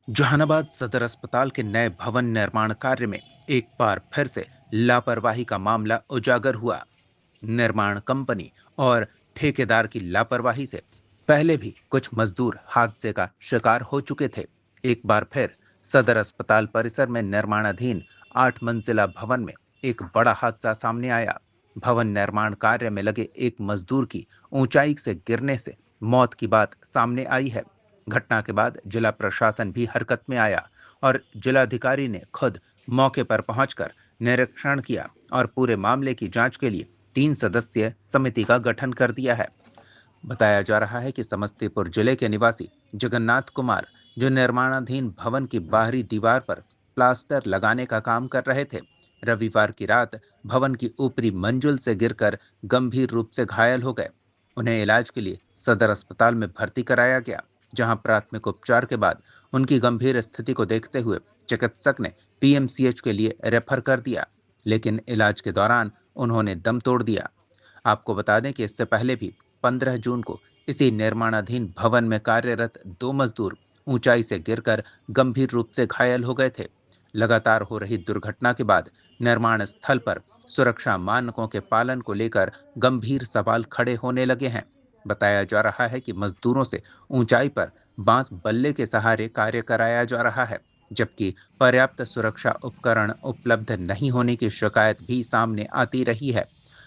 जहानाबाद सदर अस्पताल के नए भवन निर्माण कार्य में एक बार फिर से लापरवाही का मामला उजागर हुआ। निर्माण कंपनी और ठेकेदार की लापरवाही से पहले भी कुछ मजदूर हादसे का शिकार हो चुके थे। एक बार फिर सदर अस्पताल परिसर में निर्माणाधीन 8 मंजिला भवन में एक बड़ा हादसा सामने आया। भवन निर्माण कार्य में लगे एक मजदूर की ऊंचाई से गिरने से मौत की बात सामने आई है। घटना के बाद जिला प्रशासन भी हरकत में आया और जिलाधिकारी ने खुद मौके पर पहुंचकर निरीक्षण किया और पूरे मामले की जांच के लिए 3 सदस्यीय समिति का गठन कर दिया है। बताया जा रहा है कि समस्तीपुर जिले के निवासी जगन्नाथ कुमार, जो निर्माणाधीन भवन की बाहरी दीवार पर प्लास्टर लगाने का काम कर रहे थे, रविवार की रात भवन की ऊपरी मंजिल से गिरकर गंभीर रूप से घायल हो गए। उन्हें इलाज के लिए सदर अस्पताल में भर्ती कराया गया, जहां प्राथमिक उपचार के बाद उनकी गंभीर स्थिति को देखते हुए चिकित्सक ने पीएमसीएच के लिए रेफर कर दिया, लेकिन इलाज के दौरान उन्होंने दम तोड़ दिया। आपको बता दें कि इससे पहले भी 15 जून को इसी निर्माणाधीन भवन में कार्यरत 2 मजदूर ऊंचाई से गिरकर गंभीर रूप से घायल हो गए थे। लगातार हो रही दुर्घटना के बाद निर्माण स्थल पर सुरक्षा मानकों के पालन को लेकर गंभीर सवाल खड़े होने लगे हैं। बताया जा रहा है कि मजदूरों से ऊंचाई पर बांस बल्ले के सहारे कार्य कराया जा रहा है, जबकि पर्याप्त सुरक्षा उपकरण उपलब्ध नहीं होने की शिकायत भी सामने आती रही है।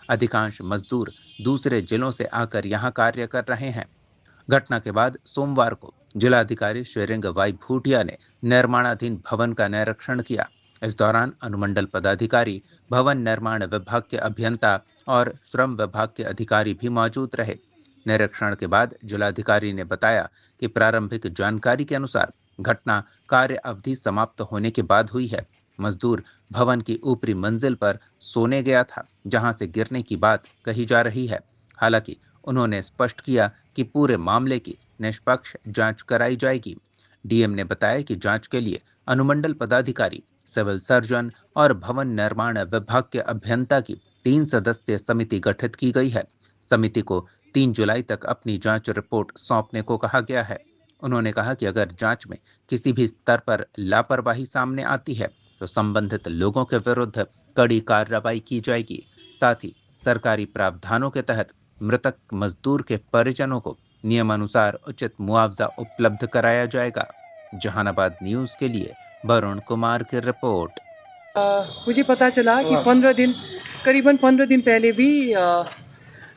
अधिकांश मजदूर दूसरे जिलों से आकर यहां कार्य कर रहे हैं। घटना के बाद सोमवार को जिलाधिकारी शेरिंग वाई भूटिया ने निर्माणाधीन भवन का निरीक्षण किया। इस दौरान अनुमंडल पदाधिकारी, भवन निर्माण विभाग के अभियंता और श्रम विभाग के अधिकारी भी मौजूद रहे। निरीक्षण के बाद जिलाधिकारी ने बताया कि प्रारंभिक जानकारी के अनुसार घटना कार्य अवधि समाप्त होने के बाद हुई है। मजदूर भवन की ऊपरी मंजिल पर सोने गया था, जहां से गिरने की बात कही जा रही है। हालांकि उन्होंने स्पष्ट किया कि पूरे मामले की निष्पक्ष जांच कराई जाएगी। डीएम ने बताया कि जांच के लिए अनुमंडल पदाधिकारी, सिविल सर्जन और भवन निर्माण विभाग के अभियंता की 3 सदस्यीय समिति गठित की गई है। समिति को 3 जुलाई तक अपनी जांच रिपोर्ट सौंपने को कहा गया है। उन्होंने कहा कि अगर जांच में किसी भी स्तर पर लापरवाही सामने आती है तो संबंधित लोगों के विरुद्ध कड़ी कार्रवाई की जाएगी। साथ ही सरकारी प्रावधानों के तहत मृतक मजदूर के परिजनों को नियमानुसार उचित मुआवजा उपलब्ध कराया जाएगा। जहानाबाद न्यूज के लिए वरुण कुमार की रिपोर्ट। मुझे पता चला कि 15 दिन, करीबन 15 दिन पहले भी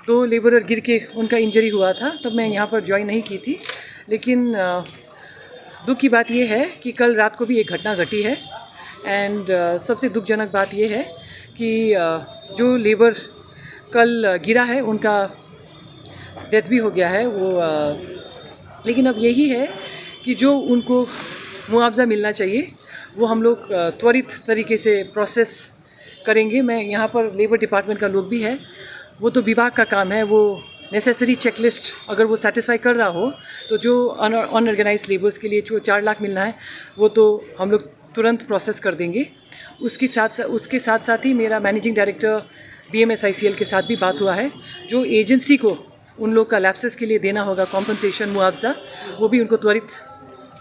2 लेबरर गिर के उनका इंजरी हुआ था। तब मैं यहाँ पर ज्वाइन नहीं की थी, लेकिन दुख की बात यह है कि कल रात को भी एक घटना घटी है। एंड सबसे दुखजनक बात यह है कि जो लेबर कल गिरा है उनका डेथ भी हो गया है लेकिन अब यही है कि जो उनको मुआवजा मिलना चाहिए वो हम लोग त्वरित तरीके से प्रोसेस करेंगे। मैं यहाँ पर लेबर डिपार्टमेंट का लोग भी है, वो तो विभाग का काम है, वो नेसेसरी चेकलिस्ट अगर वो सेटिस्फाई कर रहा हो तो जो अनऑर्गेनाइज लेबर्स के लिए जो 4 लाख मिलना है वो तो हम लोग तुरंत प्रोसेस कर देंगे। उसके साथ साथ ही मेरा मैनेजिंग डायरेक्टर BMSICL के साथ भी बात हुआ है। जो एजेंसी को उन लोग का लैप्सेस के लिए देना होगा कॉम्पनसेशन, मुआवजा, वो भी उनको त्वरित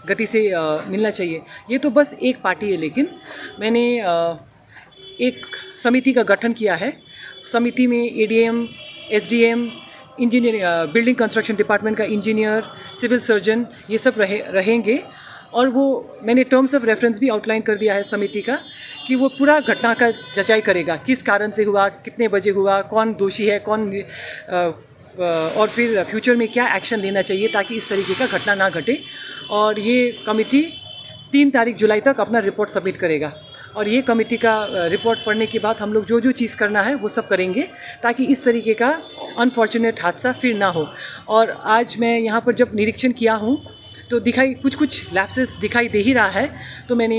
गति से मिलना चाहिए। ये तो बस एक पार्टी है, लेकिन मैंने एक समिति का गठन किया है। समिति में ADM, SDM, engineer, building construction department का इंजीनियर, सिविल सर्जन, ये सब रहेंगे। और वो मैंने टर्म्स ऑफ रेफरेंस भी आउटलाइन कर दिया है समिति का कि वो पूरा घटना का जचाई करेगा, किस कारण से हुआ, कितने बजे हुआ, कौन दोषी है, कौन और फिर फ्यूचर में क्या एक्शन लेना चाहिए ताकि इस तरीके का घटना ना घटे। और ये कमेटी 3 तारीख जुलाई तक अपना रिपोर्ट सबमिट करेगा और ये कमेटी का रिपोर्ट पढ़ने के बाद हम लोग जो जो चीज़ करना है वो सब करेंगे ताकि इस तरीके का अनफॉर्चुनेट हादसा फिर ना हो। और आज मैं यहाँ पर जब निरीक्षण किया हूँ तो कुछ लैप्सेस दिखाई दे ही रहा है। तो मैंने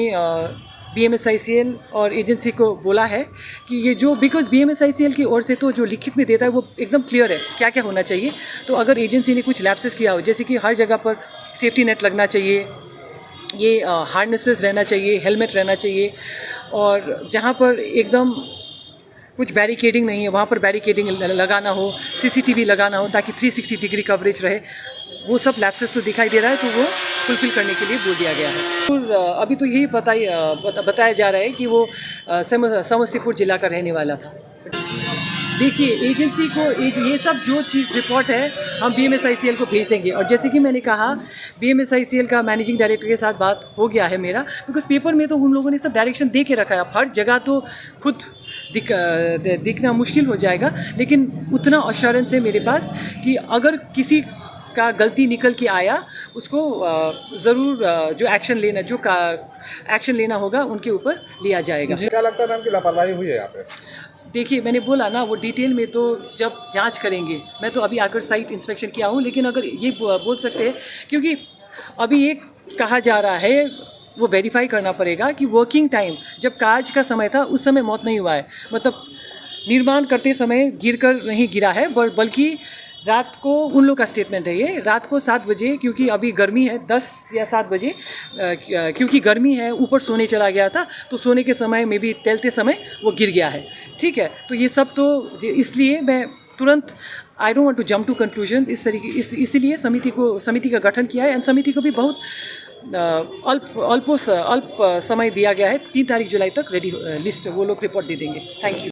BMSICL और एजेंसी को बोला है कि ये जो, बिकॉज BMSICL की ओर से तो जो लिखित में देता है वो एकदम क्लियर है क्या क्या होना चाहिए। तो अगर एजेंसी ने कुछ लैप्सेस किया हो, जैसे कि हर जगह पर सेफ्टी नेट लगना चाहिए, ये हार्नेसेस रहना चाहिए, हेलमेट रहना चाहिए, और जहाँ पर एकदम कुछ बैरिकेडिंग नहीं है वहाँ पर बैरिकेडिंग लगाना हो, CCTV लगाना हो ताकि 360 डिग्री कवरेज रहे। वो सब लैप्सेस तो दिखाई दे रहा है, तो वो फुलफिल करने के लिए बोल दिया गया है। और अभी तो यही बताया जा रहा है कि वो समस्तीपुर जिला का रहने वाला था। देखिए, एजेंसी को ये सब जो चीज़ रिपोर्ट है हम BMSICL को भेज देंगे। और जैसे कि मैंने कहा, BMSICL का मैनेजिंग डायरेक्टर के साथ बात हो गया है मेरा, बिकॉज पेपर में तो उन लोगों ने सब डायरेक्शन दे के रखा है। अब हर जगह तो खुद दिखना मुश्किल हो जाएगा, लेकिन उतना अश्योरेंस है मेरे पास कि अगर किसी का गलती निकल के आया, उसको ज़रूर जो एक्शन लेना होगा उनके ऊपर लिया जाएगा। क्या लगता है मैम कि लापरवाही हुई है यहाँ पे? देखिए, मैंने बोला ना, वो डिटेल में तो जब जांच करेंगे। मैं तो अभी आकर साइट इंस्पेक्शन किया हूँ, लेकिन अगर ये बोल सकते हैं, क्योंकि अभी एक कहा जा रहा है, वो वेरीफाई करना पड़ेगा कि वर्किंग टाइम जब काज का समय था उस समय मौत नहीं हुआ है, मतलब निर्माण करते समय गिरकर नहीं गिरा है, बल्कि रात को, उन लोग का स्टेटमेंट है ये, रात को 7 बजे, क्योंकि अभी गर्मी है, 10 या 7 बजे क्योंकि गर्मी है, ऊपर सोने चला गया था, तो सोने के समय में भी टहलते समय वो गिर गया है। ठीक है, तो ये सब तो इसलिए मैं तुरंत I don't want to jump to conclusion, इसीलिए समिति का गठन किया है। एंड समिति को भी बहुत अल्प समय दिया गया है। 3 तारीख जुलाई तक रेडी लिस्ट वो लोग रिपोर्ट दे देंगे। Thank you.